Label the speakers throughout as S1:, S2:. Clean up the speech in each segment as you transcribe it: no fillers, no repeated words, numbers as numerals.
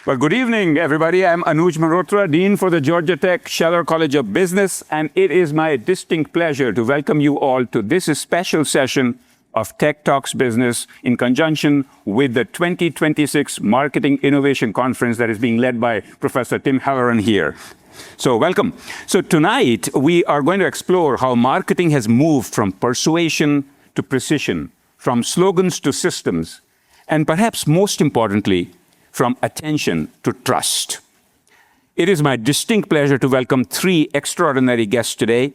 S1: Well, good evening, everybody. I'm Anuj Malhotra, Dean for the Georgia Tech Scheller College of Business, and it is my distinct pleasure to welcome you all to this special session of Tech Talks Business in conjunction with the 2026 Marketing Innovation Conference that is being led by Professor Tim Halloran here. So welcome. So tonight, we are going to explore how marketing has moved from persuasion to precision, from slogans to systems, and perhaps most importantly, from attention to trust. It is my distinct pleasure to welcome three extraordinary guests today.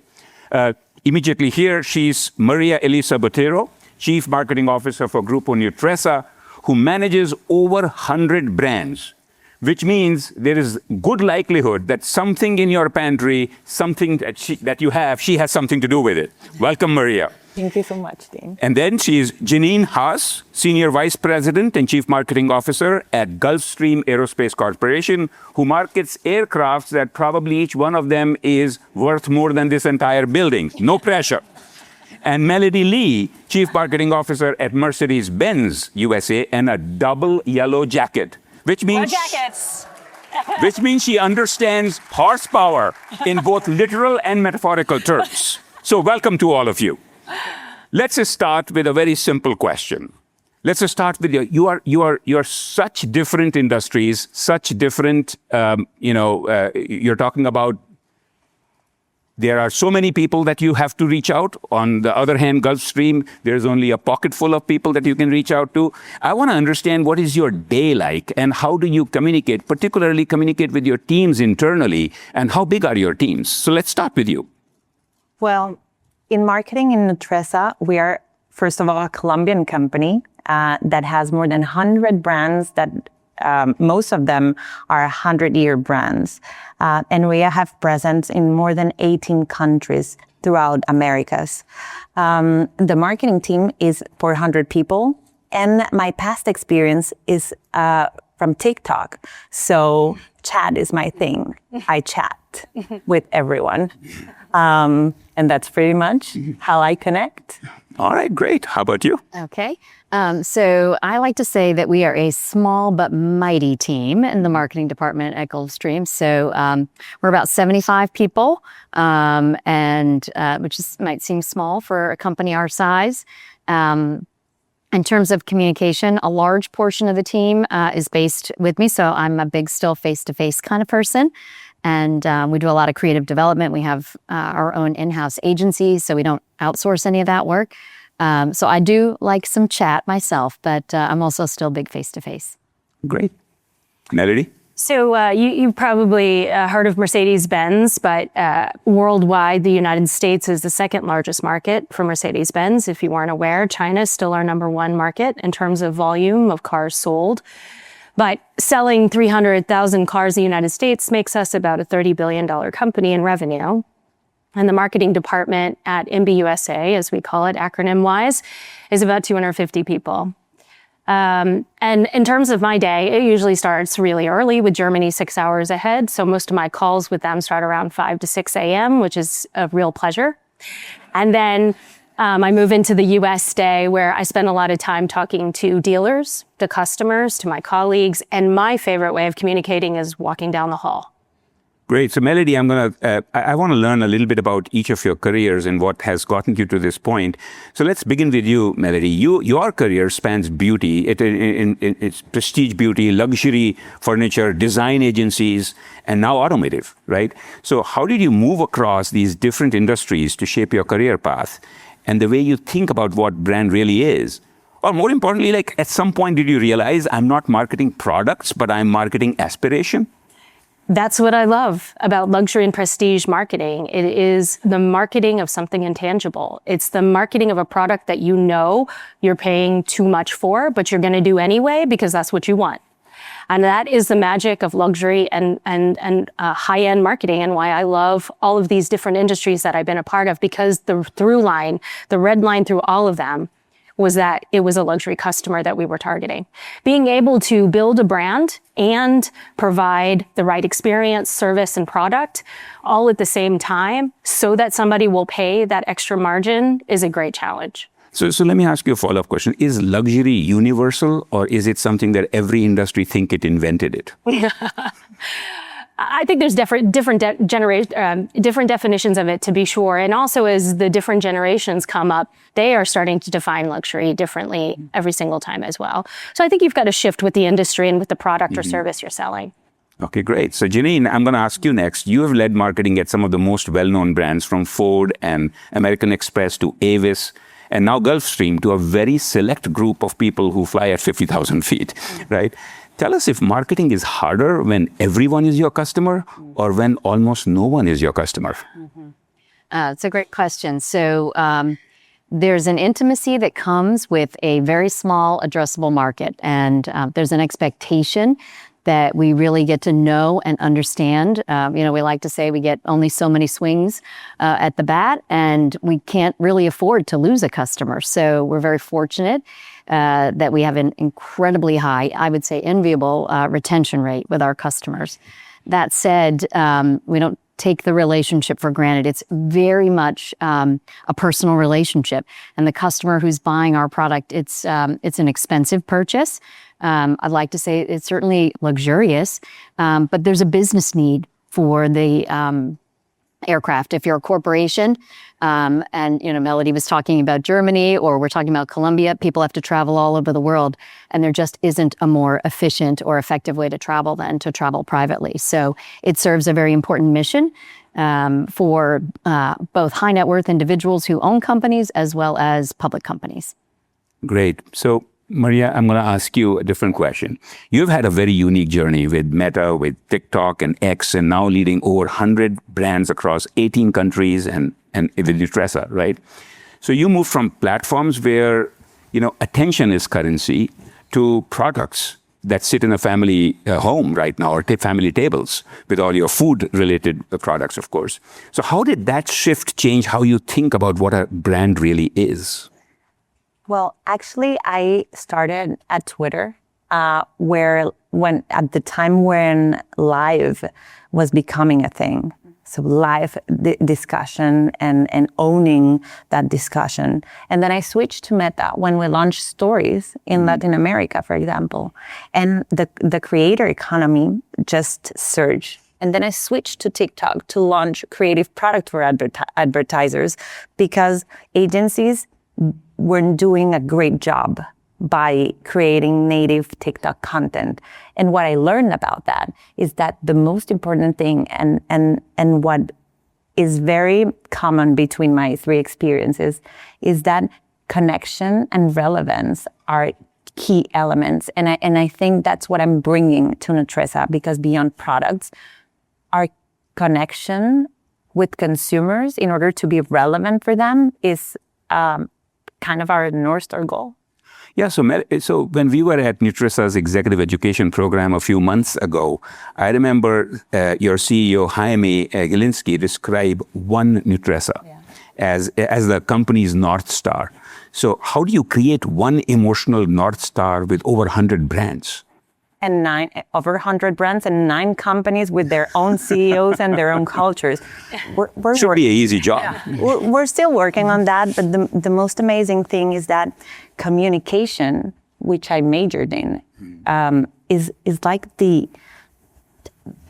S1: Immediately here, she's Maria Elisa Botero, Chief Marketing Officer for Grupo Nutresa, who manages over 100 brands, which means there is good likelihood that something in your pantry, something that you have, she has something to do with it. Welcome, Maria.
S2: Thank you so much, Dean.
S1: And then she's Jeannine Haas, Senior Vice President and Chief Marketing Officer at Gulfstream Aerospace Corporation, who markets aircrafts that probably each one of them is worth more than this entire building. No pressure. And Melody Lee, Chief Marketing Officer at Mercedes-Benz USA, and a double yellow jacket, which means which means she understands horsepower in both literal and metaphorical terms. So welcome to all of you. Let's just start with a very simple question. Let's just start with you are such different industries, such different, you're talking about there are so many people that you have to reach out. On the other hand, Gulfstream, there's only a pocket full of people that you can reach out to. I want to understand what is your day like and how do you communicate, particularly communicate with your teams internally, and how big are your teams? So let's start with you.
S2: Well, in marketing in Nutresa, we are, first of all, a Colombian company that has more than 100 brands that most of them are 100-year brands. And we have presence in more than 18 countries throughout Americas. The marketing team is 400 people. And my past experience is from TikTok. So chat is my thing. I chat with everyone. And that's pretty much how I connect.
S1: All right, great. How about you?
S3: Okay. So I like to say that we are a small but mighty team in the marketing department at Gulfstream. So we're about 75 people, and which might seem small for a company our size. In terms of communication, a large portion of the team is based with me. So I'm a big, still face-to-face kind of person. And we do a lot of creative development. We have our own in-house agency, so we don't outsource any of that work. So I do like some chat myself, but I'm also still big face-to-face.
S1: Great. Melody?
S4: So you've probably heard of Mercedes-Benz, but worldwide, the United States is the second largest market for Mercedes-Benz. If you weren't aware, China is still our #1 market in terms of volume of cars sold. But selling 300,000 cars in the United States makes us about a $30 billion company in revenue. And the marketing department at MBUSA, as we call it acronym-wise, is about 250 people. And in terms of my day, it usually starts really early with Germany 6 hours ahead. So most of my calls with them start around 5 to 6 a.m., which is a real pleasure. And then I move into the US day where I spend a lot of time talking to dealers, to customers, to my colleagues. And my favorite way of communicating is walking down the hall.
S1: Great. So Melody, I want to learn a little bit about each of your careers and what has gotten you to this point. So let's begin with you, Melody. Your career spans beauty. It's prestige beauty, luxury furniture, design agencies, and now automotive, right? So how did you move across these different industries to shape your career path and the way you think about what brand really is? Or more importantly, like at some point, did you realize I'm not marketing products, but I'm marketing aspiration?
S4: That's what I love about luxury and prestige marketing. It is the marketing of something intangible. It's the marketing of a product that you know you're paying too much for, but you're going to do anyway because that's what you want. And that is the magic of luxury and high-end marketing, and why I love all of these different industries that I've been a part of, because the through line, the red line through all of them, was that it was a luxury customer that we were targeting. Being able to build a brand and provide the right experience, service, and product all at the same time so that somebody will pay that extra margin is a great challenge.
S1: So let me ask you a follow-up question. Is luxury universal, or is it something that every industry think it invented it?
S4: I think there's different definitions of it, to be sure. And also, as the different generations come up, they are starting to define luxury differently every single time as well. So I think you've got to shift with the industry and with the product or service you're selling.
S1: Okay, great. So Jeannine, I'm going to ask you next. You have led marketing at some of the most well-known brands, from Ford and American Express to Avis, and now Gulfstream, to a very select group of people who fly at 50,000 feet, right? Tell us if marketing is harder when everyone is your customer or when almost no one is your customer.
S3: It's a great question. So there's an intimacy that comes with a very small addressable market, and there's an expectation that we really get to know and understand. We like to say we get only so many swings at the bat, and we can't really afford to lose a customer. So we're very fortunate that we have an incredibly high, I would say enviable, retention rate with our customers. That said, we don't take the relationship for granted. It's very much a personal relationship, and the customer who's buying our product, it's an expensive purchase. I'd like to say it's certainly luxurious, but there's a business need for the aircraft. If you're a corporation, and Melody was talking about Germany, or we're talking about Colombia, people have to travel all over the world, and there just isn't a more efficient or effective way to travel than to travel privately. So it serves a very important mission for both high net worth individuals who own companies as well as public companies.
S1: Great. So Maria, I'm going to ask you a different question. You've had a very unique journey with Meta, with TikTok and X, and now leading over 100 brands across 18 countries and with Nutresa, right? So you moved from platforms where, attention is currency to products that sit in a family home right now, or family tables with all your food-related products, of course. So how did that shift change how you think about what a brand really is?
S2: Well, actually, I started at Twitter, when at the time when live was becoming a thing. So live discussion and owning that discussion. And then I switched to Meta when we launched stories in Latin America, for example. And the creator economy just surged. And then I switched to TikTok to launch creative product for advertisers, because agencies weren't doing a great job by creating native TikTok content. And what I learned about that is that the most important thing and what is very common between my three experiences is that connection and relevance are key elements. And I think that's what I'm bringing to Nutresa, because beyond products, our connection with consumers in order to be relevant for them is kind of our North Star goal.
S1: Yeah, so when we were at Nutresa's executive education program a few months ago, I remember your CEO, Jaime Gilinski, describe one Nutresa as the company's North Star. So how do you create one emotional North Star with over 100 brands?
S2: And over 100 brands and 9 companies with their own CEOs and their own cultures.
S1: Should be an easy job.
S2: We're still working on that, but the most amazing thing is that communication, which I majored in, is like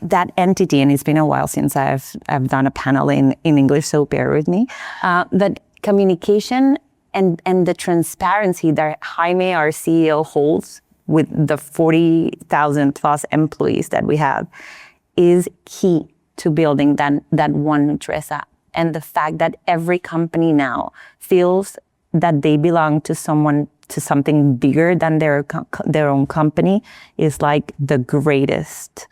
S2: that entity, and it's been a while since I've done a panel in English, so bear with me. That communication and the transparency that Jaime, our CEO, holds with the 40,000 plus employees that we have is key to building that one Nutresa. And the fact that every company now feels that they belong to something bigger than their own company is like the greatest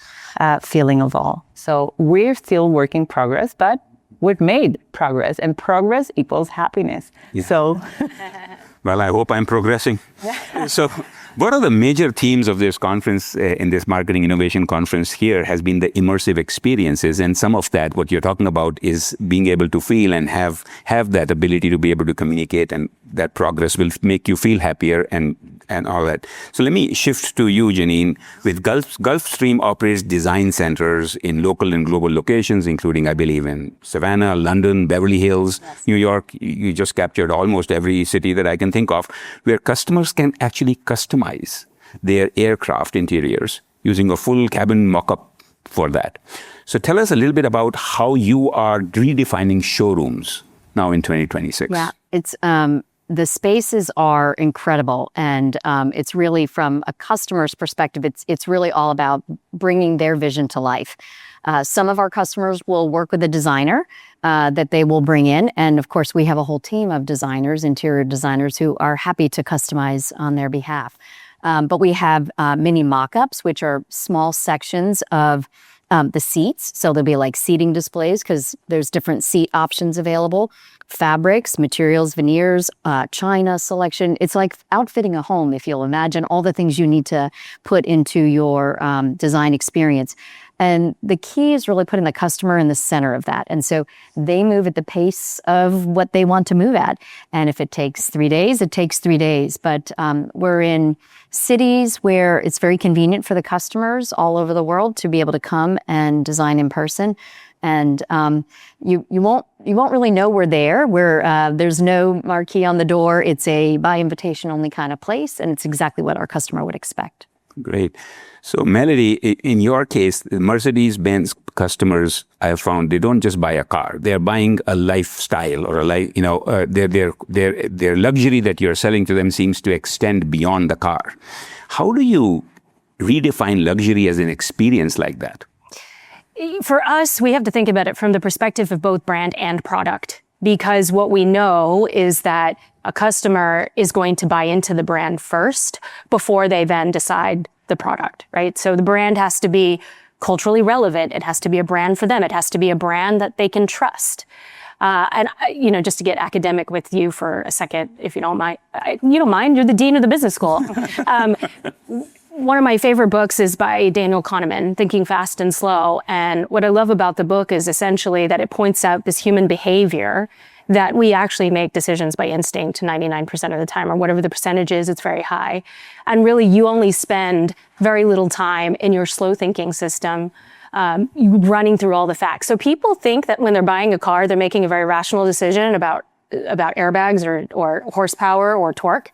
S2: feeling of all. So we're still work in progress, but we've made progress, and progress equals happiness. Yeah. So,
S1: well, I hope I'm progressing. So One of the major themes of this conference, in this marketing innovation conference here, has been the immersive experiences. And some of that, what you're talking about, is being able to feel and have that ability to be able to communicate, and that progress will make you feel happier and all that. So let me shift to you, Jeannine. With Gulfstream operates design centers in local and global locations, including, I believe, in Savannah, London, Beverly Hills, New York. You just captured almost every city that I can think of, where customers can actually customize their aircraft interiors using a full cabin mock-up for that. So tell us a little bit about how you are redefining showrooms now in 2026.
S3: Yeah, it's the spaces are incredible, and it's really, from a customer's perspective, it's really all about bringing their vision to life. Some of our customers will work with a designer that they will bring in, and of course we have a whole team of designers, interior designers, who are happy to customize on their behalf. But we have mini mock-ups, which are small sections of the seats. So there'll be like seating displays, because there's different seat options available. Fabrics, materials, veneers, china selection. It's like outfitting a home, if you'll imagine all the things you need to put into your design experience. And the key is really putting the customer in the center of that. And so they move at the pace of what they want to move at. And if it takes 3 days, it takes 3 days. But we're in cities where it's very convenient for the customers all over the world to be able to come and design in person. And you won't really know we're there. There's no marquee on the door. It's a by invitation only kind of place, and it's exactly what our customer would expect.
S1: Great. So Melody, in your case, the Mercedes-Benz customers, I have found, they don't just buy a car; they're buying a lifestyle, or their luxury that you're selling to them seems to extend beyond the car. How do you redefine luxury as an experience like that?
S4: For us, we have to think about it from the perspective of both brand and product, because what we know is that a customer is going to buy into the brand first before they then decide the product, right? So the brand has to be culturally relevant. It has to be a brand for them. It has to be a brand that they can trust. And just to get academic with you for a second, if you don't mind, you don't mind, you're the dean of the business school. One of my favorite books is by Daniel Kahneman, Thinking Fast and Slow. And what I love about the book is essentially that it points out this human behavior that we actually make decisions by instinct 99% of the time, or whatever the percentage is, it's very high. And really, you only spend very little time in your slow thinking system running through all the facts. So people think that when they're buying a car, they're making a very rational decision about airbags or horsepower or torque.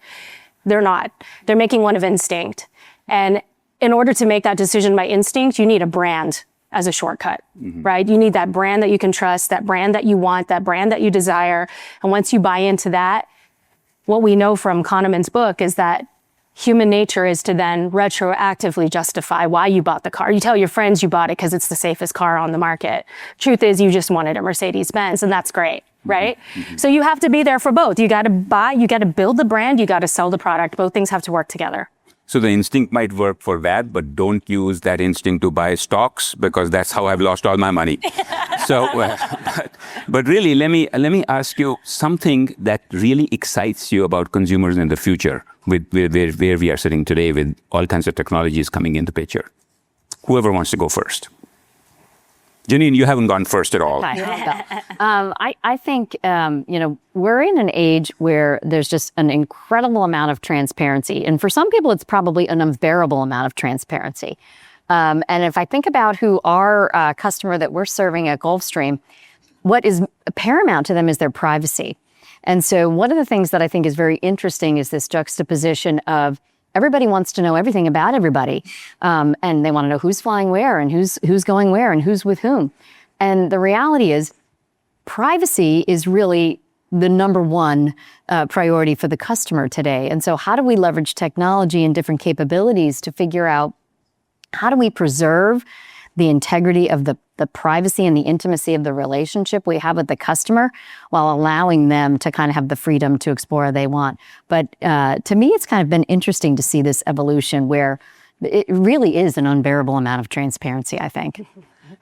S4: They're not. They're making one of instinct. And in order to make that decision by instinct, you need a brand as a shortcut, right? You need that brand that you can trust, that brand that you want, that brand that you desire. And once you buy into that, what we know from Kahneman's book is that human nature is to then retroactively justify why you bought the car. You tell your friends you bought it because it's the safest car on the market. Truth is, you just wanted a Mercedes-Benz, and that's great, right? So you have to be there for both. You got to buy, you got to build the brand, you got to sell the product. Both things have to work together.
S1: So the instinct might work for that, but don't use that instinct to buy stocks, because that's how I've lost all my money. So, but really, let me ask you something that really excites you about consumers in the future, with where we are sitting today, with all kinds of technologies coming into picture. Whoever wants to go first. Jeannine, you haven't gone first at all.
S3: I think, we're in an age where there's just an incredible amount of transparency. And for some people, it's probably an unbearable amount of transparency. And if I think about who our customer that we're serving at Gulfstream, what is paramount to them is their privacy. And so one of the things that I think is very interesting is this juxtaposition of everybody wants to know everything about everybody. And they want to know who's flying where and who's going where and who's with whom. And the reality is privacy is really the number one priority for the customer today. And so how do we leverage technology and different capabilities to figure out how do we preserve the integrity of the privacy and the intimacy of the relationship we have with the customer, while allowing them to kind of have the freedom to explore what they want. But to me, it's kind of been interesting to see this evolution where it really is an unbearable amount of transparency, I think.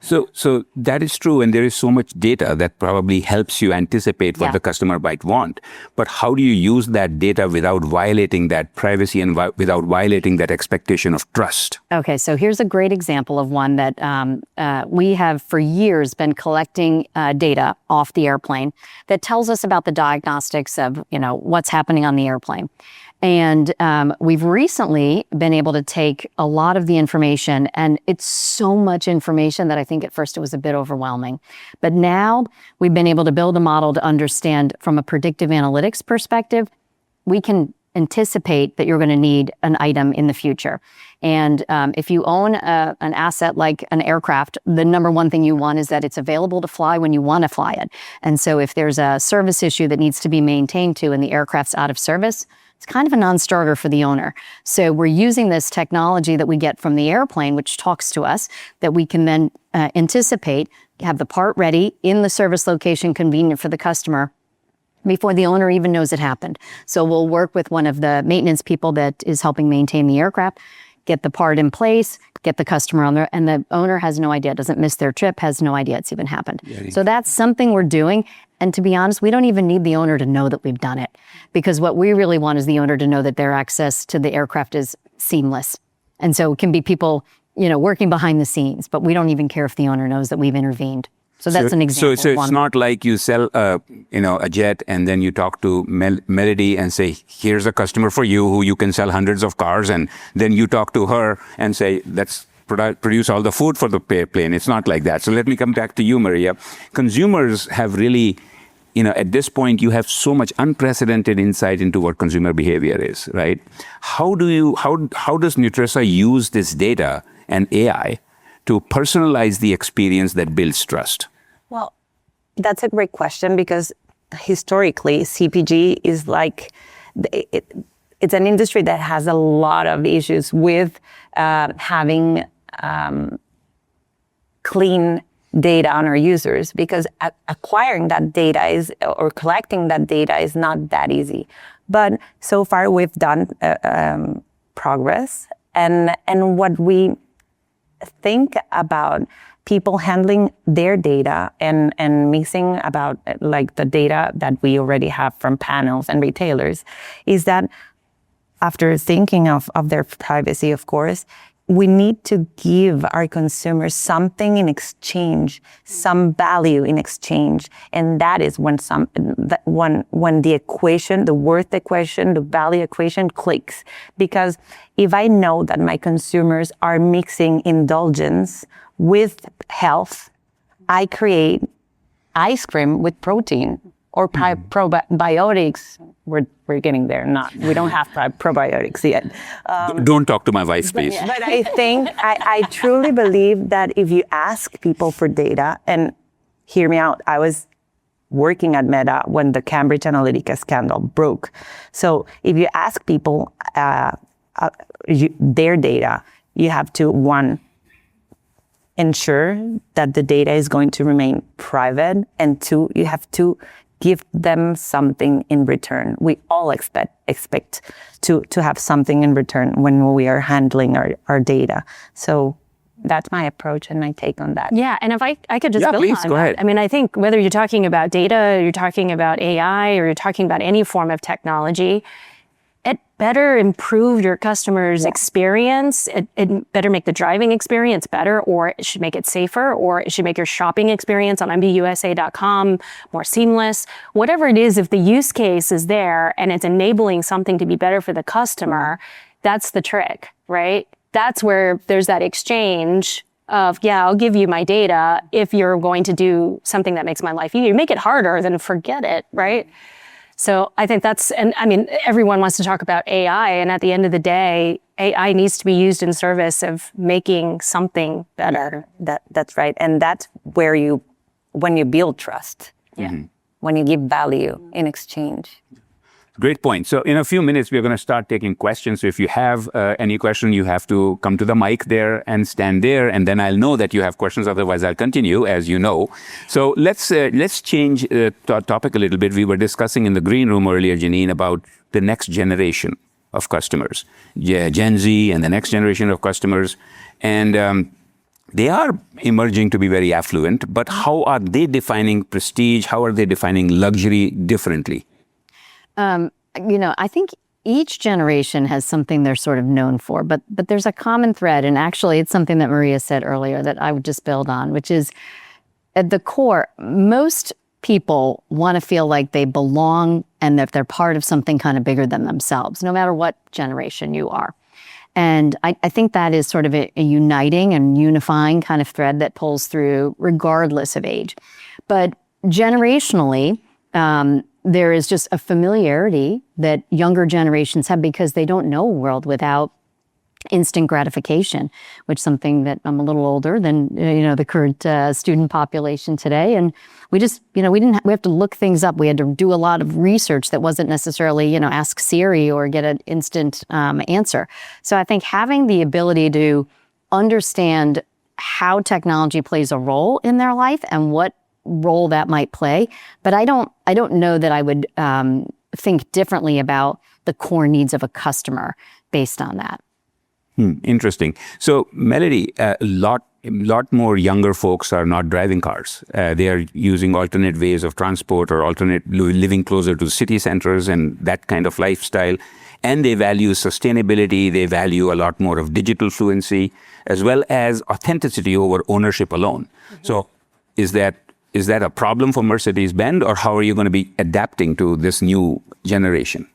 S1: So that is true, and there is so much data that probably helps you anticipate what
S3: Yeah.
S1: the customer might want. But how do you use that data without violating that privacy and without violating that expectation of trust?
S3: Okay, so here's a great example of one that we have for years been collecting data off the airplane that tells us about the diagnostics of, what's happening on the airplane. And we've recently been able to take a lot of the information, and it's so much information that I think at first it was a bit overwhelming. But now we've been able to build a model to understand from a predictive analytics perspective, we can anticipate that you're going to need an item in the future. And if you own an asset like an aircraft, the number one thing you want is that it's available to fly when you want to fly it. And so if there's a service issue that needs to be maintained to and the aircraft's out of service, it's kind of a non-starter for the owner. So we're using this technology that we get from the airplane, which talks to us, that we can then anticipate, have the part ready in the service location convenient for the customer before the owner even knows it happened. So we'll work with one of the maintenance people that is helping maintain the aircraft, get the part in place, get the customer on there, and the owner has no idea, doesn't miss their trip, has no idea it's even happened. Yeah. So that's something we're doing. And to be honest, we don't even need the owner to know that we've done it, because what we really want is the owner to know that their access to the aircraft is seamless. And so it can be people, working behind the scenes, but we don't even care if the owner knows that we've intervened. So that's an example.
S1: So it's not like you sell a jet and then you talk to Melody and say, here's a customer for you who you can sell hundreds of cars, and then you talk to her and say, let's produce all the food for the plane. It's not like that. So let me come back to you, Maria. Consumers have really, at this point, you have so much unprecedented insight into what consumer behavior is, right? How does Nutresa use this data and AI to personalize the experience that builds trust?
S2: Well, that's a great question, because historically, CPG is like, it's an industry that has a lot of issues with having clean data on our users, because acquiring that data or collecting that data is not that easy. But so far we've done progress, and what we think about people handling their data and mixing about like the data that we already have from panels and retailers is that after thinking of their privacy, of course, we need to give our consumers something in exchange, some value in exchange. And that is when the equation, the worth equation, the value equation clicks. Because if I know that my consumers are mixing indulgence with health, I create ice cream with protein or probiotics. We're getting there. We don't have probiotics yet.
S1: Don't talk to my wife, please.
S2: But I think, I truly believe that if you ask people for data, and hear me out, I was working at Meta when the Cambridge Analytica scandal broke. So if you ask people their data, you have to, one, ensure that the data is going to remain private, and two, you have to give them something in return. We all expect to have something in return when we are handling our data. So that's my approach and my take on that.
S4: Yeah, and if I could just build
S1: please,
S4: on
S1: go
S4: that.
S1: ahead.
S4: I mean, I think whether you're talking about data, you're talking about AI, or you're talking about any form of technology, it better improve your customer's experience. It better make the driving experience better, or it should make it safer, or it should make your shopping experience on mbusa.com more seamless. Whatever it is, if the use case is there and it's enabling something to be better for the customer, that's the trick, right? That's where there's that exchange of, I'll give you my data if you're going to do something that makes my life easier. You make it harder, then forget it, right? So I think everyone wants to talk about AI, and at the end of the day, AI needs to be used in service of making something better.
S2: That's right. And that's where when you build trust, when you give value in exchange.
S1: Great point. So in a few minutes, we're going to start taking questions. So if you have any question, you have to come to the mic there and stand there, and then I'll know that you have questions. Otherwise, I'll continue, as you know. So let's change the topic a little bit. We were discussing in the green room earlier, Jeannine, about the next generation of customers, Gen Z and the next generation of customers. And they are emerging to be very affluent, but how are they defining prestige? How are they defining luxury differently?
S3: I think each generation has something they're sort of known for, but there's a common thread, and actually it's something that Maria said earlier that I would just build on, which is at the core, most people want to feel like they belong and that they're part of something kind of bigger than themselves, no matter what generation you are. And I think that is sort of a uniting and unifying kind of thread that pulls through regardless of age. But generationally, there is just a familiarity that younger generations have because they don't know a world without instant gratification, which is something that I'm a little older than, the current student population today. And we just, we have to look things up. We had to do a lot of research that wasn't necessarily, ask Siri or get an instant answer. So I think having the ability to understand how technology plays a role in their life and what role that might play, but I don't know that I would think differently about the core needs of a customer based on that.
S1: Interesting. So, Melody, a lot more younger folks are not driving cars. They are using alternate ways of transport or living closer to city centers and that kind of lifestyle. And they value sustainability. They value a lot more of digital fluency, as well as authenticity over ownership alone. Mm-hmm. So, is that a problem for Mercedes-Benz, or how are you going to be adapting to this new generation?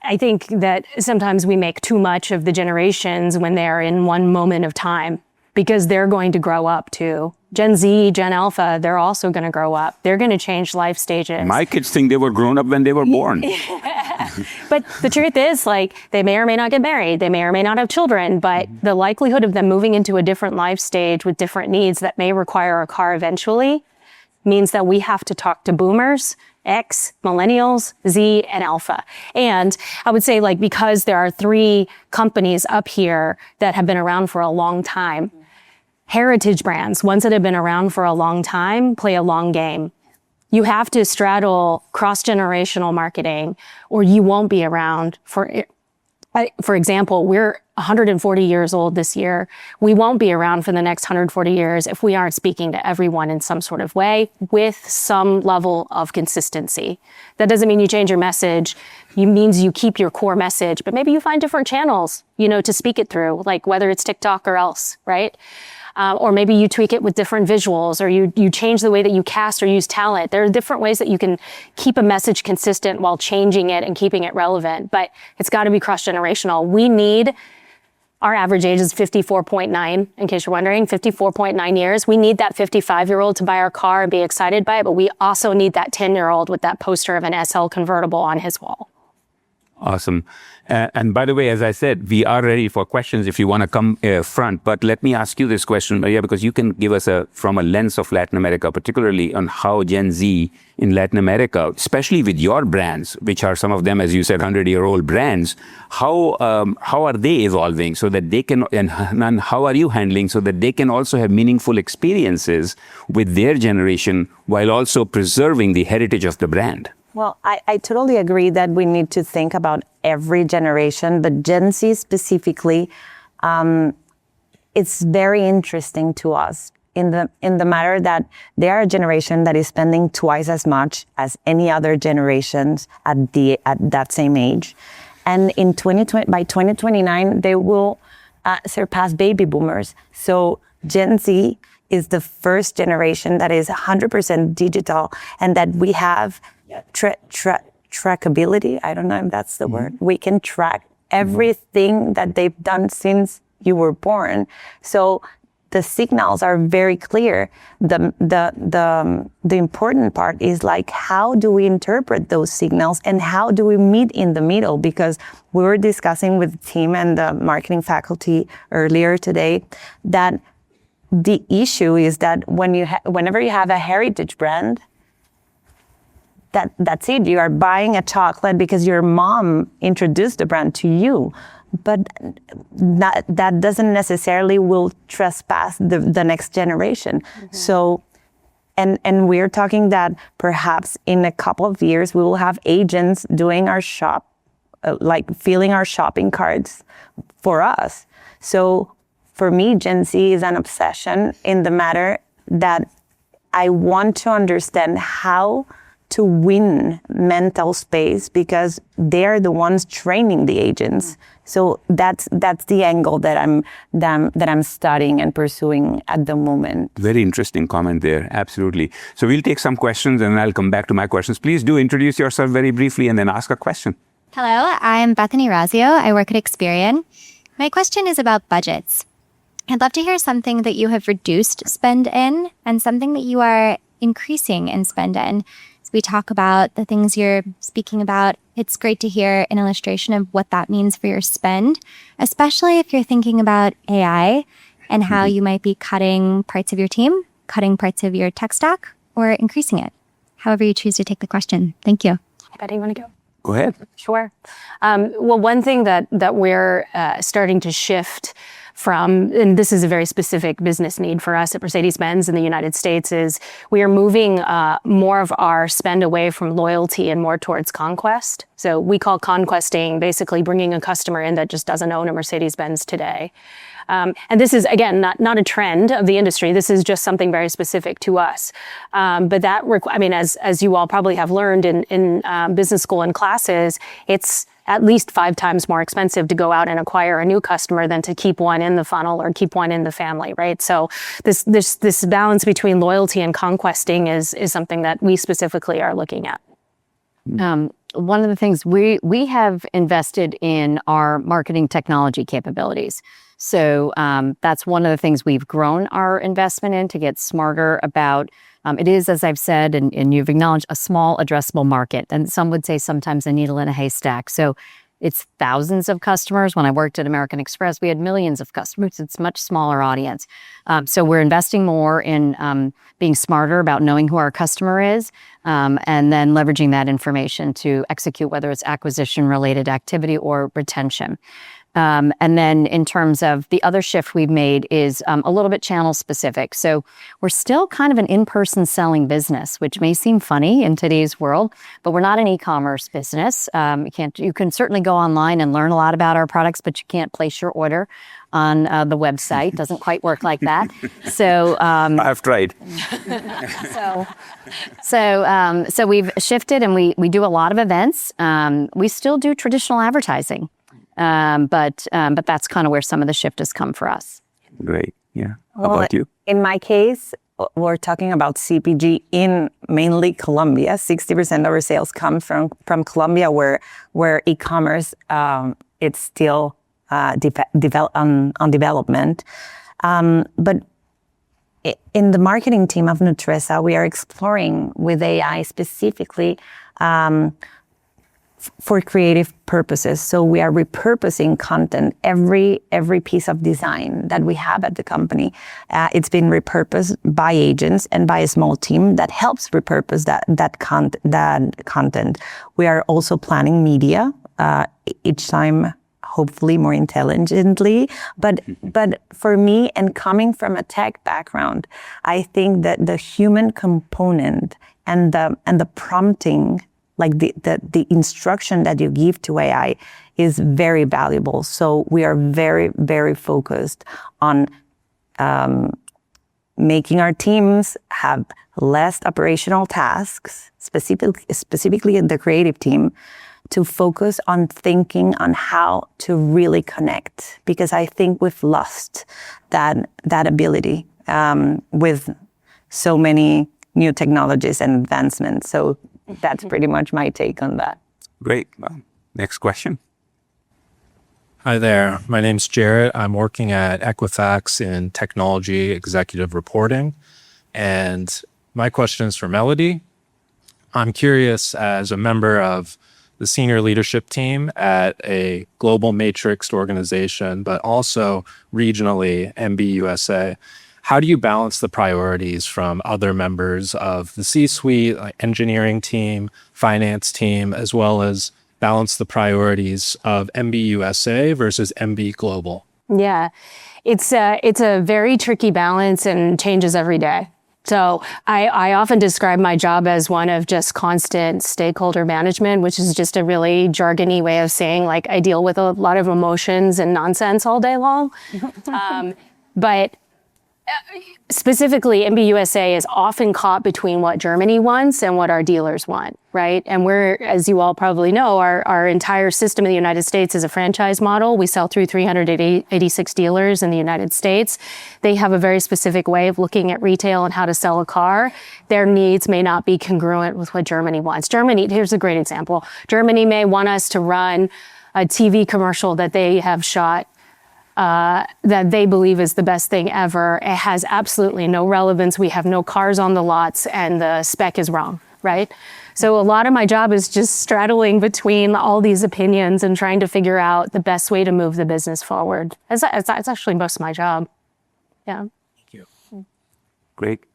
S4: I think that sometimes we make too much of the generations when they're in one moment of time, because they're going to grow up too. Gen Z, Gen Alpha, they're also going to grow up. They're going to change life stages.
S1: My kids think they were grown up when they were born.
S4: But the truth is, they may or may not get married. They may or may not have children, but the likelihood of them moving into a different life stage with different needs that may require a car eventually means that we have to talk to boomers, X, millennials, Z, and Alpha. And I would say, because there are 3 companies up here that have been around for a long time, heritage brands, ones that have been around for a long time, play a long game. You have to straddle cross-generational marketing, or you won't be around for it. For example, we're 140 years old this year. We won't be around for the next 140 years if we aren't speaking to everyone in some sort of way with some level of consistency. That doesn't mean you change your message. It means you keep your core message, but maybe you find different channels, to speak it through, whether it's TikTok or else, right? Or maybe you tweak it with different visuals, or you change the way that you cast or use talent. There are different ways that you can keep a message consistent while changing it and keeping it relevant, but it's got to be cross-generational. Our average age is 54.9, in case you're wondering, 54.9 years. We need that 55-year-old to buy our car and be excited by it, but we also need that 10-year-old with that poster of an SL convertible on his wall.
S1: Awesome. And by the way, as I said, we are ready for questions if you want to come front. But let me ask you this question, Maria, because you can give us from a lens of Latin America, particularly on how Gen Z in Latin America, especially with your brands, which are some of them, as you said, 100-year-old brands, how are they evolving so that they can, and how are you handling so that they can also have meaningful experiences with their generation while also preserving the heritage of the brand?
S2: Well, I totally agree that we need to think about every generation, but Gen Z specifically, it's very interesting to us in the matter that they are a generation that is spending twice as much as any other generations at that same age, and by 2029 they will surpass baby boomers. So Gen Z is the first generation that is 100% digital, and that we have trackability. I don't know if that's the word. We can track everything that they've done since you were born. So the signals are very clear. The important part is how do we interpret those signals and how do we meet in the middle? Because we were discussing with the team and the marketing faculty earlier today that the issue is that whenever you have a heritage brand, that's it. You are buying a chocolate because your mom introduced the brand to you, but that doesn't necessarily will trespass the next generation. Mm-hmm. So, and we're talking that perhaps in a couple of years we will have agents doing our filling our shopping carts for us. So for me, Gen Z is an obsession in the matter that I want to understand how to win mental space because they're the ones training the agents. So that's the angle that I'm studying and pursuing at the moment.
S1: Very interesting comment there. Absolutely. So we'll take some questions and I'll come back to my questions. Please do introduce yourself very briefly and then ask a question.
S5: Hello, I'm Bethany Razio. I work at Experian. My question is about budgets. I'd love to hear something that you have reduced spend in and something that you are increasing in spend in. As we talk about the things you're speaking about, it's great to hear an illustration of what that means for your spend, especially if you're thinking about AI and how you might be cutting parts of your team, cutting parts of your tech stack, or increasing it. However you choose to take the question. Thank you.
S4: Betty, you want to go?
S1: Go ahead.
S4: Sure. Well, one thing that we're starting to shift from, and this is a very specific business need for us at Mercedes-Benz in the United States, is we are moving more of our spend away from loyalty and more towards conquest. So we call conquesting basically bringing a customer in that just doesn't own a Mercedes-Benz today. And this is, again, not a trend of the industry. This is just something very specific to us. But that, as you all probably have learned in business school and classes, it's at least 5 times more expensive to go out and acquire a new customer than to keep one in the funnel or keep one in the family, right? So this balance between loyalty and conquesting is something that we specifically are looking at.
S3: One of the things we have invested in our marketing technology capabilities. So that's one of the things we've grown our investment in to get smarter about. It is, as I've said, and you've acknowledged, a small addressable market. And some would say sometimes a needle in a haystack. So it's thousands of customers. When I worked at American Express, we had millions of customers. It's a much smaller audience. So we're investing more in being smarter about knowing who our customer is, and then leveraging that information to execute, whether it's acquisition-related activity or retention. And then in terms of the other shift we've made is a little bit channel specific. So we're still kind of an in-person selling business, which may seem funny in today's world, but we're not an e-commerce business. You can certainly go online and learn a lot about our products, but you can't place your order on the website. Doesn't quite work like that. So
S1: I've tried.
S3: So we've shifted and we do a lot of events. We still do traditional advertising. But that's kind of where some of the shift has come for us.
S1: Great. Yeah. How about you?
S2: In my case, we're talking about CPG in mainly Colombia. 60% of our sales come from Colombia, where e-commerce it's still on development. But in the marketing team of Nutresa, we are exploring with AI specifically for creative purposes. So we are repurposing content. Every piece of design that we have at the company, it's been repurposed by agents and by a small team that helps repurpose that content. We are also planning media each time, hopefully more intelligently. But for me, and coming from a tech background, I think that the human component and the prompting, like the instruction that you give to AI, is very valuable. So we are very, very focused on making our teams have less operational tasks, specifically in the creative team, to focus on thinking on how to really connect. Because I think we've lost that ability with so many new technologies and advancements. So that's pretty much my take on that.
S1: Great. Well, next question.
S6: Hi there. My name's Jarrett. I'm working at Equifax in technology executive reporting. And my question is for Melody. I'm curious, as a member of the senior leadership team at a global matrixed organization, but also regionally, MBUSA, how do you balance the priorities from other members of the C-suite, like engineering team, finance team, as well as balance the priorities of MBUSA versus MB Global?
S4: Yeah, it's a very tricky balance and changes every day. So I often describe my job as one of just constant stakeholder management, which is just a really jargony way of saying like I deal with a lot of emotions and nonsense all day long. But specifically, MBUSA is often caught between what Germany wants and what our dealers want, right? And we're, as you all probably know, our entire system in the United States is a franchise model. We sell through 386 dealers in the United States. They have a very specific way of looking at retail and how to sell a car. Their needs may not be congruent with what Germany wants. Germany, here's a great example. Germany may want us to run a TV commercial that they have shot that they believe is the best thing ever. It has absolutely no relevance. We have no cars on the lots and the spec is wrong, right? So a lot of my job is just straddling between all these opinions and trying to figure out the best way to move the business forward. It's actually most of my job. Yeah.
S6: Thank you.
S1: Great.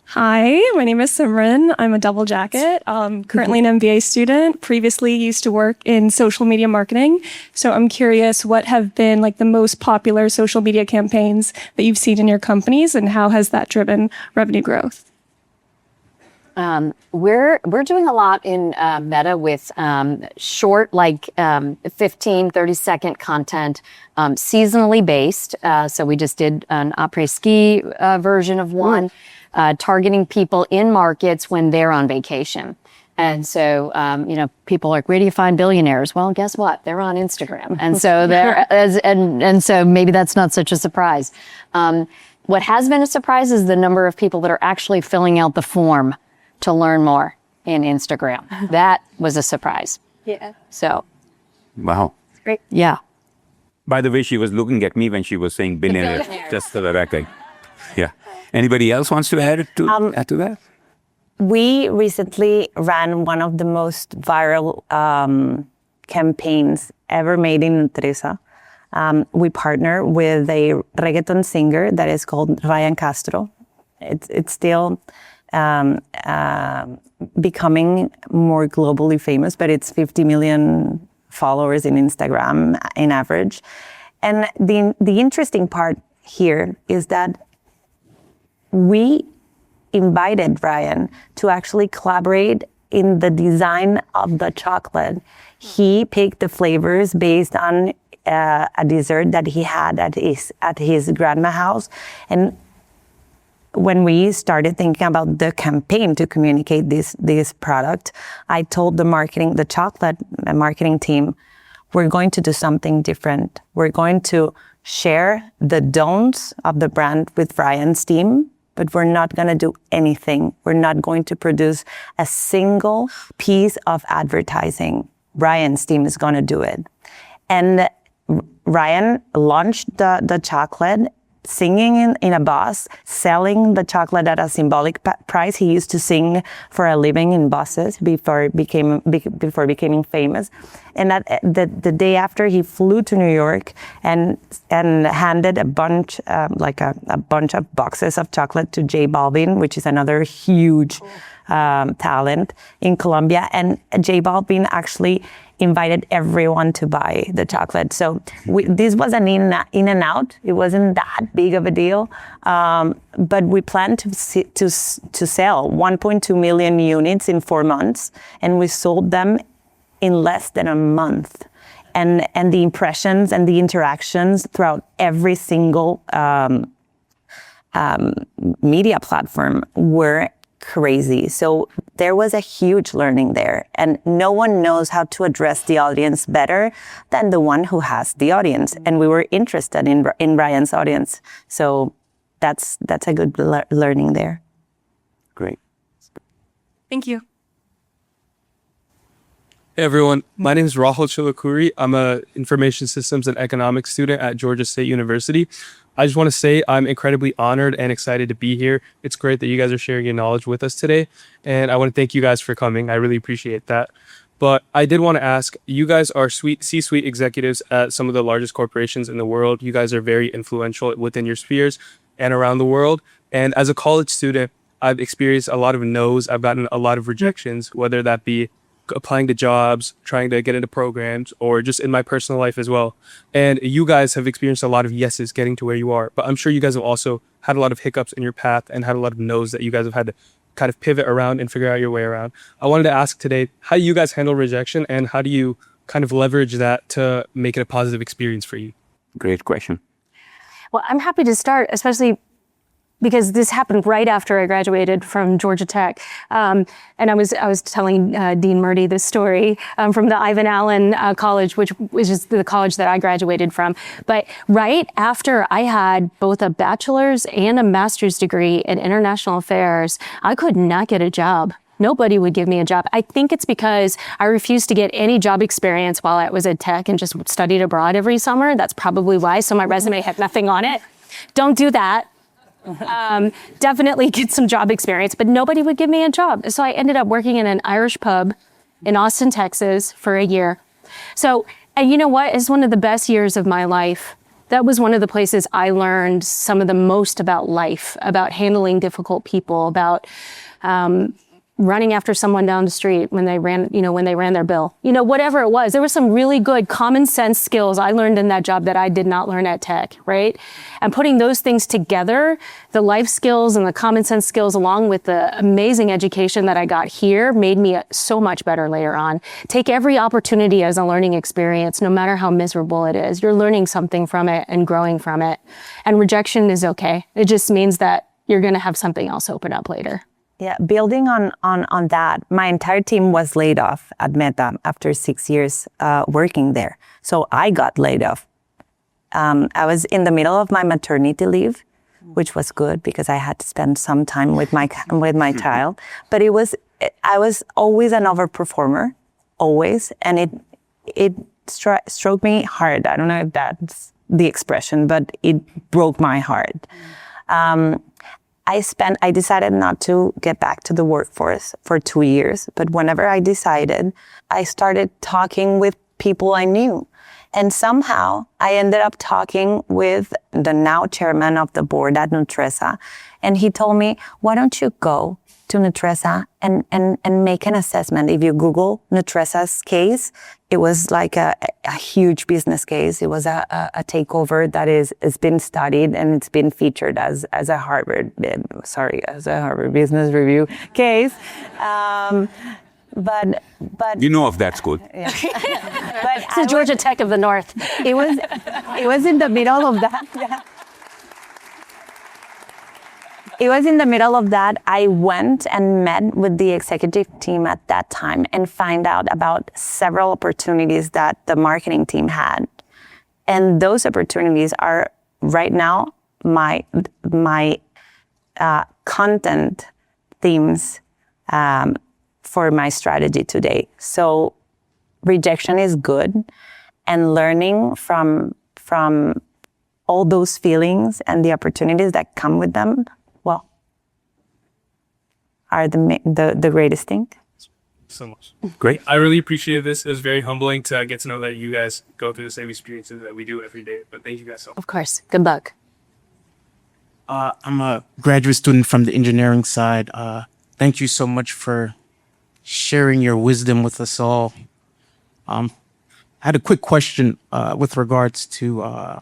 S7: Hi, my name is Simran. I'm a double jacket. Currently an MBA student. Previously used to work in social media marketing. So I'm curious, what have been like the most popular social media campaigns that you've seen in your companies, and how has that driven revenue growth?
S3: We're doing a lot in Meta with short, like 15, 30-second content, seasonally based. So we just did an après-ski version of one, targeting people in markets when they're on vacation. And so, people are like, where do you find billionaires? Well, guess what? They're on Instagram. And so and so maybe that's not such a surprise. What has been a surprise is the number of people that are actually filling out the form to learn more in Instagram. That was a surprise.
S7: Yeah.
S3: So,
S1: Wow.
S3: great. Yeah.
S1: By the way, she was looking at me when she was saying billionaire, just for the record. Yeah. Anybody else wants to add to that?
S2: We recently ran one of the most viral campaigns ever made in Nutresa. We partner with a reggaeton singer that is called Ryan Castro. It's still becoming more globally famous, but it's 50 million followers in Instagram in average. And the interesting part here is that we invited Ryan to actually collaborate in the design of the chocolate. He picked the flavors based on a dessert that he had at his grandma's house. And when we started thinking about the campaign to communicate this product, I told the chocolate marketing team, we're going to do something different. We're going to share the don'ts of the brand with Ryan's team, but we're not going to do anything. We're not going to produce a single piece of advertising. Ryan's team is going to do it. And Ryan launched the chocolate, singing in a bus, selling the chocolate at a symbolic price. He used to sing for a living in buses before becoming famous. And the day after, he flew to New York and handed a bunch of boxes of chocolate to J Balvin, which is another huge talent in Colombia. And J Balvin actually invited everyone to buy the chocolate. So this was an in and out. It wasn't that big of a deal, but we planned to sell 1.2 million units in 4 months, and we sold them in less than a month. And the impressions and the interactions throughout every single media platform were crazy. So there was a huge learning there, and no one knows how to address the audience better than the one who has the audience. And we were interested in Ryan's audience. So that's a good learning there.
S1: Great.
S7: Thank you.
S8: Hey everyone, my name is Rahul Chilakuri. I'm a information systems and economics student at Georgia State University. I just want to say I'm incredibly honored and excited to be here. It's great that you guys are sharing your knowledge with us today, and I want to thank you guys for coming. I really appreciate that. But I did want to ask, you guys are C-suite executives at some of the largest corporations in the world. You guys are very influential within your spheres and around the world. And as a college student, I've experienced a lot of no's. I've gotten a lot of rejections, whether that be applying to jobs, trying to get into programs, or just in my personal life as well. And you guys have experienced a lot of yeses getting to where you are, but I'm sure you guys have also had a lot of hiccups in your path and had a lot of no's that you guys have had to kind of pivot around and figure out your way around. I wanted to ask today, how do you guys handle rejection, and how do you kind of leverage that to make it a positive experience for you?
S1: Great question.
S4: Well, I'm happy to start, especially because this happened right after I graduated from Georgia Tech. And I was telling Dean Murdy this story from the Ivan Allen College, which is the college that I graduated from. But right after I had both a bachelor's and a master's degree in international affairs, I could not get a job. Nobody would give me a job. I think it's because I refused to get any job experience while I was at Tech and just studied abroad every summer. That's probably why. So my resume had nothing on it. Don't do that. Definitely get some job experience, but nobody would give me a job. So I ended up working in an Irish pub in Austin, Texas for a year. So, and you know what? It's one of the best years of my life. That was one of the places I learned some of the most about life, about handling difficult people, about running after someone down the street when they ran their bill, whatever it was. There were some really good common sense skills I learned in that job that I did not learn at Tech, right? And putting those things together, the life skills and the common sense skills, along with the amazing education that I got here, made me so much better later on. Take every opportunity as a learning experience, no matter how miserable it is. You're learning something from it and growing from it. And rejection is okay. It just means that you're going to have something else open up later.
S2: Yeah, building on that, my entire team was laid off at Meta after 6 years working there. So I got laid off. I was in the middle of my maternity leave, which was good because I had to spend some time with my child. But I was always an overperformer, always, and it struck me hard. I don't know if that's the expression, but it broke my heart. I decided not to get back to the workforce for 2 years, but whenever I decided, I started talking with people I knew. And somehow I ended up talking with the now chairman of the board at Nutresa. And he told me, why don't you go to Nutresa and make an assessment? If you Google Nutresa's case, it was like a huge business case. It was a takeover that is been studied, and it's been featured as a Harvard Business Review case. But
S1: You know of that school.
S2: yeah.
S4: It's the Georgia Tech of the North.
S2: It was in the middle of that. Yeah. It was in the middle of that. I went and met with the executive team at that time and find out about several opportunities that the marketing team had. And those opportunities are right now my content themes for my strategy today. So rejection is good, and learning from all those feelings and the opportunities that come with them, well, are the greatest thing.
S8: So much.
S1: Great.
S8: I really appreciate this. It was very humbling to get to know that you guys go through the same experiences that we do every day. But thank you guys so much.
S4: Of course. Good luck.
S9: I'm a graduate student from the engineering side. Thank you so much for sharing your wisdom with us all. I had a quick question with regards to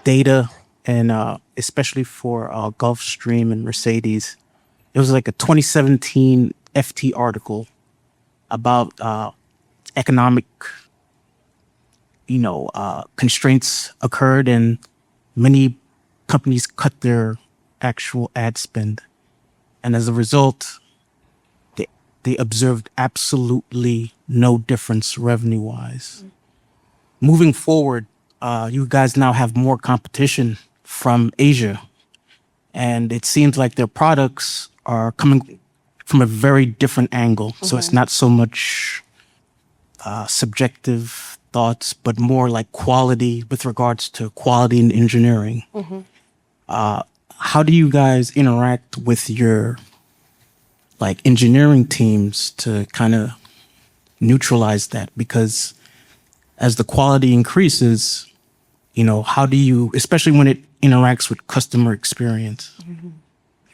S9: data, and especially for Gulfstream and Mercedes. It was like a 2017 FT article about economic, constraints occurred, and many companies cut their actual ad spend. And as a result, they observed absolutely no difference revenue-wise. Moving forward, you guys now have more competition from Asia, and it seems like their products are coming from a very different angle. So it's not so much subjective thoughts, but more like quality with regards to quality and engineering. How do you guys interact with your engineering teams to kind of neutralize that? Because as the quality increases, how do you, especially when it interacts with customer experience?
S4: You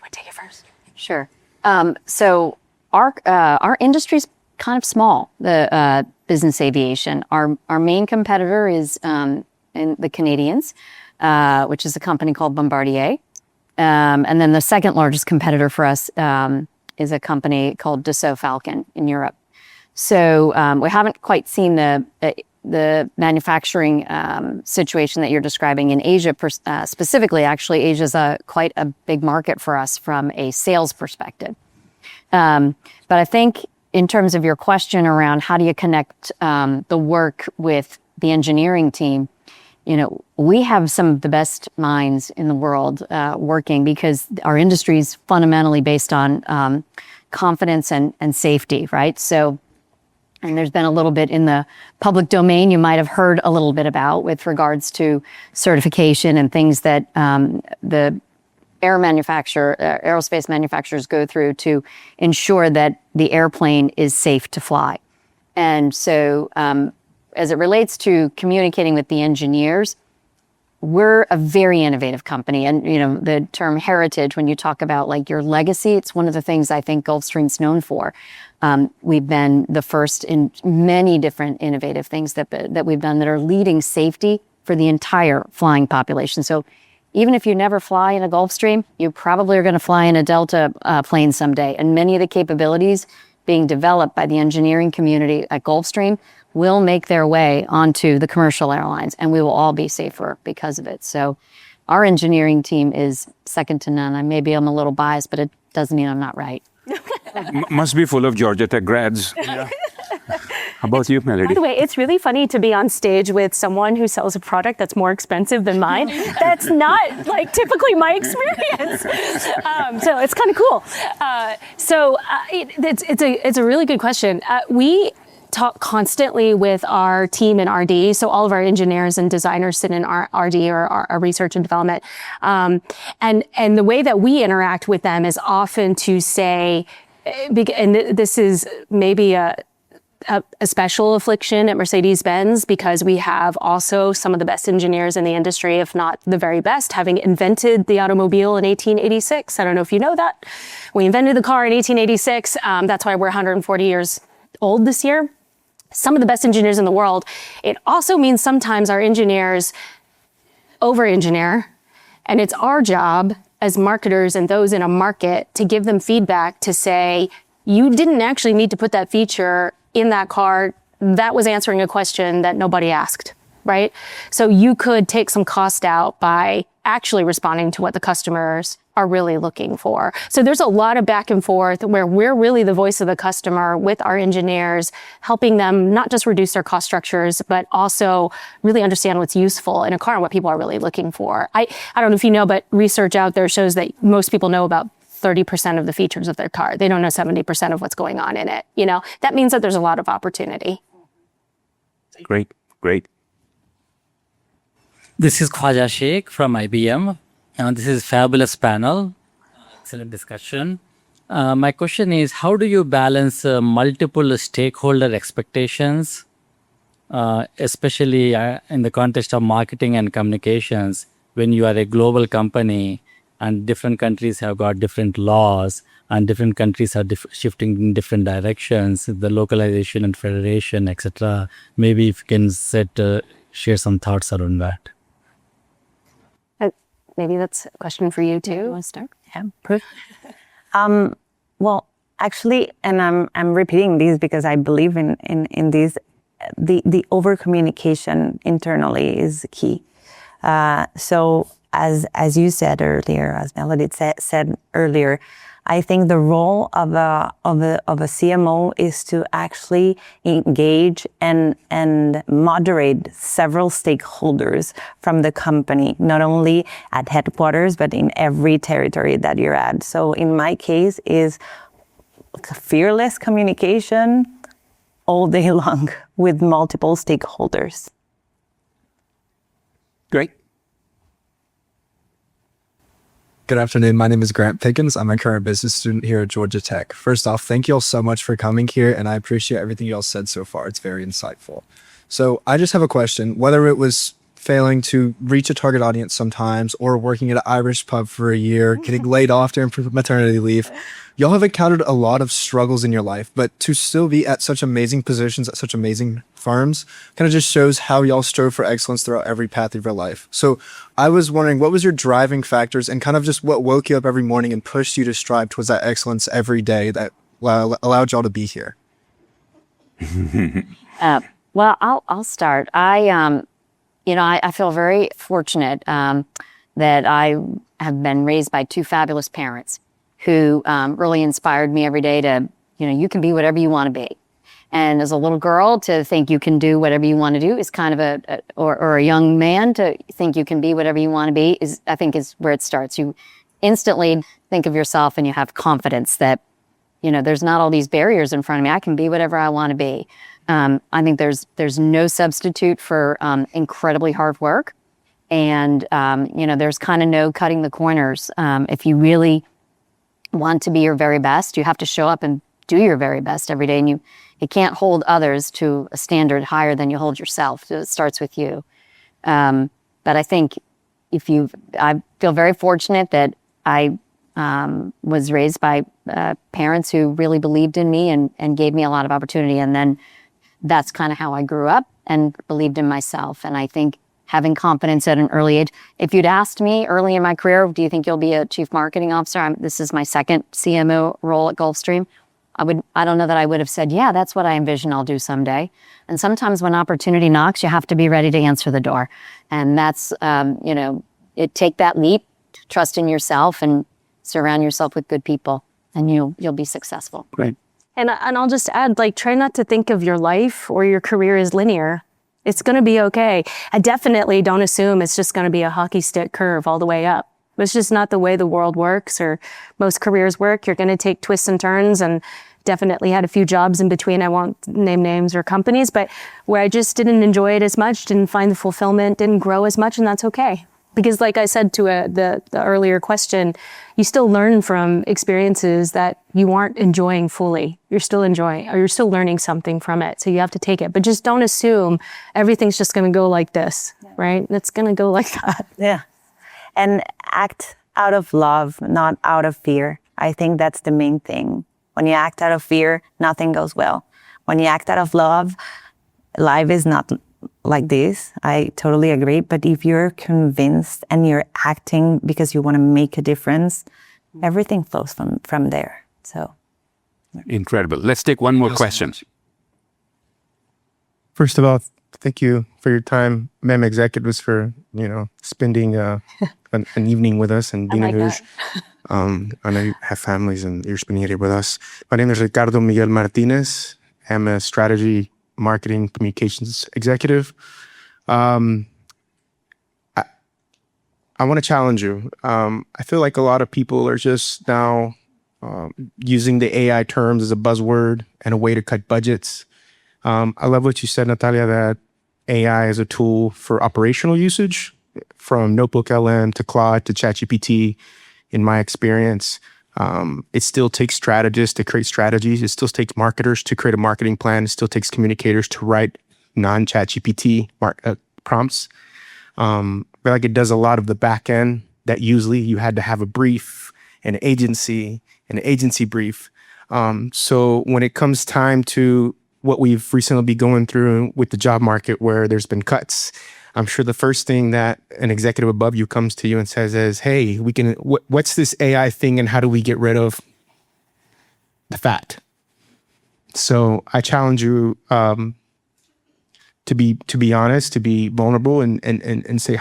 S4: want to take it first?
S3: Sure. So our industry's kind of small, the business aviation. Our main competitor is in the Canadians, which is a company called Bombardier. And then the second largest competitor for us is a company called Dassault Falcon in Europe. So we haven't quite seen the manufacturing situation that you're describing in Asia specifically. Actually, Asia is quite a big market for us from a sales perspective. But I think in terms of your question around how do you connect the work with the engineering team, we have some of the best minds in the world working because our industry is fundamentally based on confidence and safety, right? So, and there's been a little bit in the public domain you might have heard a little bit about with regards to certification and things that the aerospace manufacturers go through to ensure that the airplane is safe to fly. And so as it relates to communicating with the engineers, we're a very innovative company. And, the term heritage, when you talk about like your legacy, it's one of the things I think Gulfstream's known for. We've been the first in many different innovative things that we've done that are leading safety for the entire flying population. So even if you never fly in a Gulfstream, you probably are going to fly in a Delta plane someday. And many of the capabilities being developed by the engineering community at Gulfstream will make their way onto the commercial airlines, and we will all be safer because of it. So our engineering team is second to none. Maybe I'm a little biased, but it doesn't mean I'm not right.
S1: Must be full of Georgia Tech grads. Yeah. How about you, Melody?
S4: By the way, it's really funny to be on stage with someone who sells a product that's more expensive than mine. That's not like typically my experience. So it's kind of cool. It's a really good question. We talk constantly with our team in RD. So all of our engineers and designers sit in our RD or our research and development. And the way that we interact with them is often to say, and this is maybe a special affliction at Mercedes-Benz because we have also some of the best engineers in the industry, if not the very best, having invented the automobile in 1886. I don't know if you know that. We invented the car in 1886. That's why we're 140 years old this year. Some of the best engineers in the world. It also means sometimes our engineers over-engineer, and it's our job as marketers and those in a market to give them feedback to say, you didn't actually need to put that feature in that car. That was answering a question that nobody asked, right? So you could take some cost out by actually responding to what the customers are really looking for. So there's a lot of back and forth where we're really the voice of the customer with our engineers, helping them not just reduce their cost structures, but also really understand what's useful in a car and what people are really looking for. I don't know if you know, but research out there shows that most people know about 30% of the features of their car. They don't know 70% of what's going on in it. That means that there's a lot of opportunity.
S1: Great.
S10: This is Khwaja Sheikh from IBM. This is fabulous panel. Excellent discussion. My question is, how do you balance multiple stakeholder expectations, especially in the context of marketing and communications, when you are a global company and different countries have got different laws and different countries are shifting in different directions, the localization and federation, etc. Maybe if you can share some thoughts around that.
S4: Maybe that's a question for you too. You want to start?
S2: Yeah. Well, actually, and I'm repeating these because I believe in these. The over communication internally is key. So as you said earlier, as Melody said earlier, I think the role of a CMO is to actually engage and moderate several stakeholders from the company, not only at headquarters, but in every territory that you're at. So in my case is fearless communication all day long with multiple stakeholders.
S1: Great.
S11: Good afternoon. My name is Grant Pickens. I'm a current business student here at Georgia Tech. First off, thank you all so much for coming here, and I appreciate everything you all said so far. It's very insightful. So I just have a question. Whether it was failing to reach a target audience sometimes, or working at an Irish pub for a year, getting laid off during maternity leave. Y'all have encountered a lot of struggles in your life, but to still be at such amazing positions at such amazing firms kind of just shows how y'all strove for excellence throughout every path of your life. So I was wondering, what was your driving factors and kind of just what woke you up every morning and pushed you to strive towards that excellence every day that allowed y'all to be here?
S3: Well, I'll start. I feel very fortunate that I have been raised by two fabulous parents who really inspired me every day to, you can be whatever you want to be. And as a little girl, to think you can do whatever you want to do is kind of or a young man to think you can be whatever you want to be I think is where it starts. You instantly think of yourself and you have confidence that, there's not all these barriers in front of me. I can be whatever I want to be. I think there's no substitute for incredibly hard work. And, there's kind of no cutting the corners. If you really want to be your very best, you have to show up and do your very best every day. And you can't hold others to a standard higher than you hold yourself. So it starts with you. But I think I feel very fortunate that I was raised by parents who really believed in me and gave me a lot of opportunity. And then that's kind of how I grew up and believed in myself. And I think having confidence at an early age. If you'd asked me early in my career, do you think you'll be a chief marketing officer? This is my second CMO role at Gulfstream. I don't know that I would have said, yeah, that's what I envision I'll do someday. And sometimes when opportunity knocks, you have to be ready to answer the door. And that's, take that leap, trust in yourself, and surround yourself with good people, and you'll be successful.
S1: Great.
S4: And I'll just add, try not to think of your life or your career as linear. It's going to be okay. I definitely don't assume it's just going to be a hockey stick curve all the way up. It's just not the way the world works or most careers work. You're going to take twists and turns, and definitely had a few jobs in between. I won't name names or companies, but where I just didn't enjoy it as much, didn't find the fulfillment, didn't grow as much, and that's okay. Because like I said to the earlier question, you still learn from experiences that you aren't enjoying fully. You're still enjoying, or you're still learning something from it. So you have to take it. But just don't assume everything's just going to go like this, right? It's going to go like that.
S2: Yeah. And act out of love, not out of fear. I think that's the main thing. When you act out of fear, nothing goes well. When you act out of love, life is not like this. I totally agree. But if you're convinced and you're acting because you want to make a difference, everything flows from there. So
S1: Incredible. Let's take one more question.
S12: First of all, thank you for your time, ma'am executives, for spending an evening with us and being here. I know you have families and you're spending it here with us. My name is Ricardo Miguel Martinez. I'm a strategy, marketing, communications executive. I want to challenge you. I feel like a lot of people are just now using the AI terms as a buzzword and a way to cut budgets. I love what you said, Natalia, that AI is a tool for operational usage, from Notebook LM to Claude to ChatGPT. In my experience, it still takes strategists to create strategies. It still takes marketers to create a marketing plan. It still takes communicators to write non-ChatGPT prompts. But like it does a lot of the back end that usually you had to have a brief, an agency brief. So when it comes time to what we've recently been going through with the job market, where there's been cuts, I'm sure the first thing that an executive above you comes to you and says is, hey, what's this AI thing and how do we get rid of the fat? So I challenge you to be honest, to be vulnerable, and say,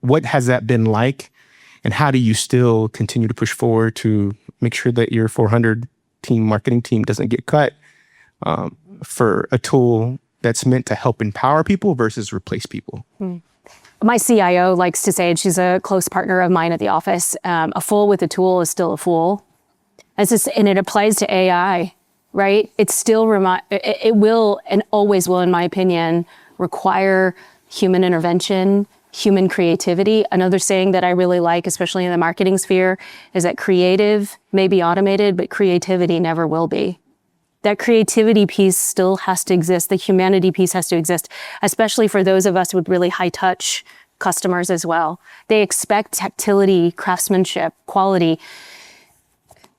S12: what has that been like? And how do you still continue to push forward to make sure that your 400 team marketing team doesn't get cut for a tool that's meant to help empower people versus replace people?
S4: My CIO likes to say, and she's a close partner of mine at the office, a fool with a tool is still a fool. And it applies to AI, right? It will and always will, in my opinion, require human intervention, human creativity. Another saying that I really like, especially in the marketing sphere, is that creative may be automated, but creativity never will be. That creativity piece still has to exist. The humanity piece has to exist, especially for those of us with really high touch customers as well. They expect tactility, craftsmanship, quality.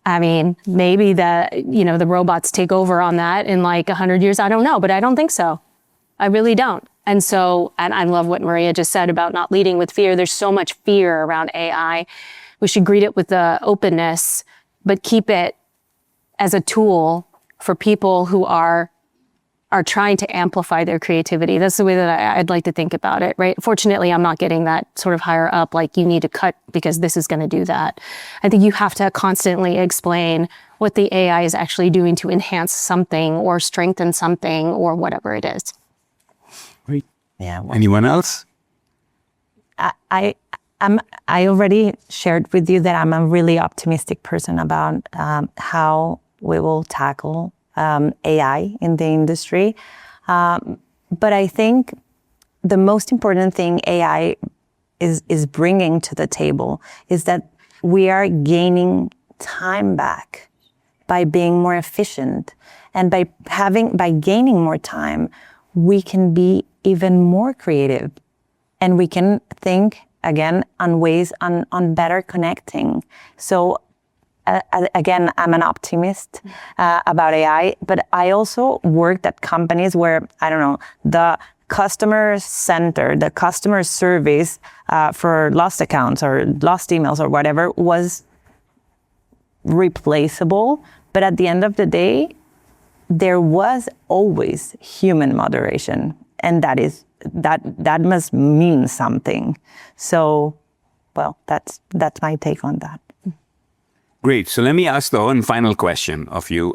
S4: I mean, maybe the robots take over on that in like 100 years. I don't know, but I don't think so. I really don't. And I love what Maria just said about not leading with fear. There's so much fear around AI. We should greet it with the openness, but keep it as a tool for people who are trying to amplify their creativity. That's the way that I'd like to think about it, right? Fortunately, I'm not getting that sort of higher up, like you need to cut because this is going to do that. I think you have to constantly explain what the AI is actually doing to enhance something or strengthen something or whatever it is.
S1: Great.
S2: Yeah. Well,
S1: Anyone else?
S2: I already shared with you that I'm a really optimistic person about how we will tackle AI in the industry. But I think the most important thing AI is bringing to the table is that we are gaining time back by being more efficient. And by gaining more time, we can be even more creative. And we can think, again, on ways on better connecting. So again, I'm an optimist about AI, but I also worked at companies where, I don't know, the customer center, the customer service for lost accounts or lost emails or whatever was replaceable. But at the end of the day, there was always human moderation. And that must mean something. So, well, that's my take on that.
S1: Great. So let me ask the one final question of you.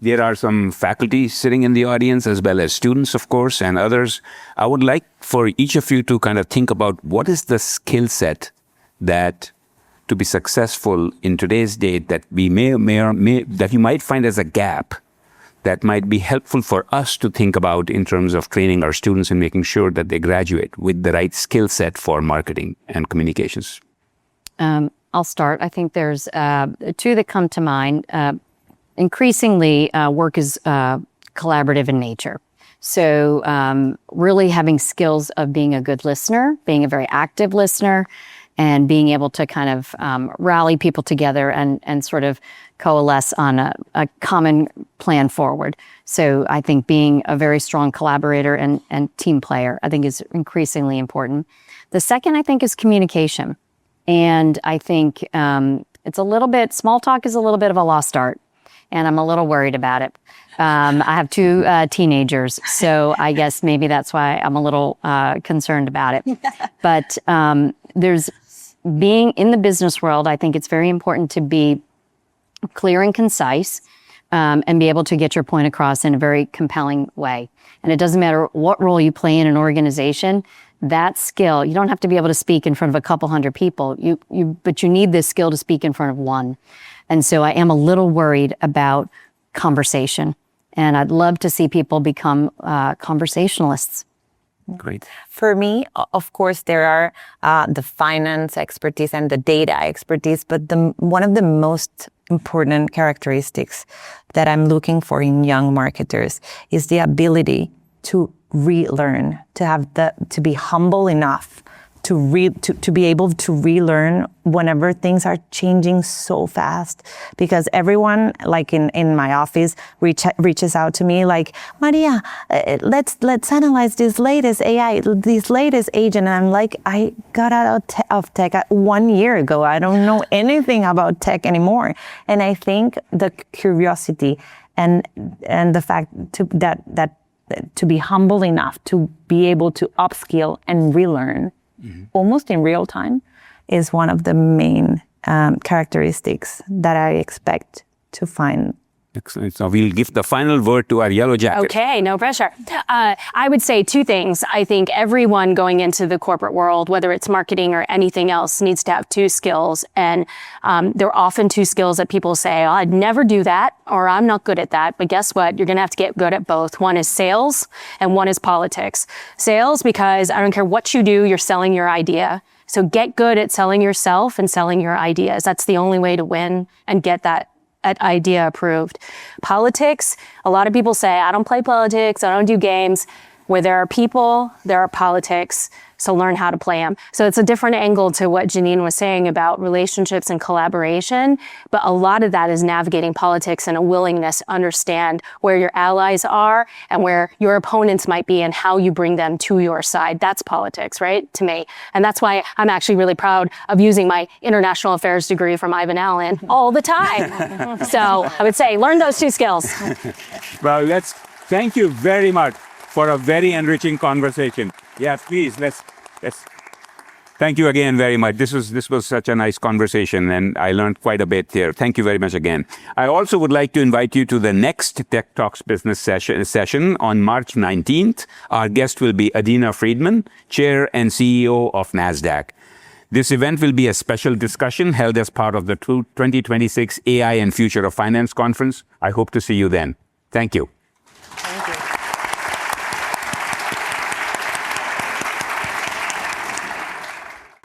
S1: There are some faculty sitting in the audience as well as students, of course, and others. I would like for each of you to kind of think about what is the skill set that to be successful in today's date that we may that you might find as a gap that might be helpful for us to think about in terms of training our students and making sure that they graduate with the right skill set for marketing and communications.
S3: I'll start. I think there's two that come to mind. Increasingly, work is collaborative in nature. So really having skills of being a good listener, being a very active listener, and being able to kind of rally people together and sort of coalesce on a common plan forward. So I think being a very strong collaborator and team player, I think is increasingly important. The second, I think, is communication. And I think it's a little bit, small talk is a little bit of a lost art, and I'm a little worried about it. I have two teenagers, so I guess maybe that's why I'm a little concerned about it. But there's being in the business world, I think it's very important to be clear and concise and be able to get your point across in a very compelling way. And it doesn't matter what role you play in an organization, that skill, you don't have to be able to speak in front of a couple hundred people, but you need this skill to speak in front of one. And so I am a little worried about conversation. And I'd love to see people become conversationalists.
S1: Great.
S2: For me, of course, there are the finance expertise and the data expertise, but one of the most important characteristics that I'm looking for in young marketers is the ability to relearn, to be humble enough to be able to relearn whenever things are changing so fast. Because everyone, like in my office, reaches out to me like, Maria, let's analyze this latest AI, this latest agent. And I'm like, I got out of tech 1 year ago. I don't know anything about tech anymore. And I think the curiosity and the fact that to be humble enough to be able to upskill and relearn almost in real time is one of the main characteristics that I expect to find.
S1: Excellent. So we'll give the final word to our yellow jacket.
S4: Okay, no pressure. I would say two things. I think everyone going into the corporate world, whether it's marketing or anything else, needs to have two skills. And there are often two skills that people say, oh, I'd never do that, or I'm not good at that. But guess what? You're going to have to get good at both. One is sales and one is politics. Sales, because I don't care what you do, you're selling your idea. So get good at selling yourself and selling your ideas. That's the only way to win and get that idea approved. Politics, a lot of people say, I don't play politics, I don't do games. Where there are people, there are politics. So learn how to play them. So it's a different angle to what Jeannine was saying about relationships and collaboration. But a lot of that is navigating politics and a willingness to understand where your allies are and where your opponents might be and how you bring them to your side. That's politics, right? To me. And that's why I'm actually really proud of using my international affairs degree from Ivan Allen all the time. So I would say learn those two skills.
S1: Well, thank you very much for a very enriching conversation. Yeah, please, let's. Thank you again very much. This was such a nice conversation, and I learned quite a bit here. Thank you very much again. I also would like to invite you to the next Tech Talks business session on March 19th. Our guest will be Adina Friedman, Chair and CEO of NASDAQ. This event will be a special discussion held as part of the 2026 AI and Future of Finance Conference. I hope to see you then. Thank you.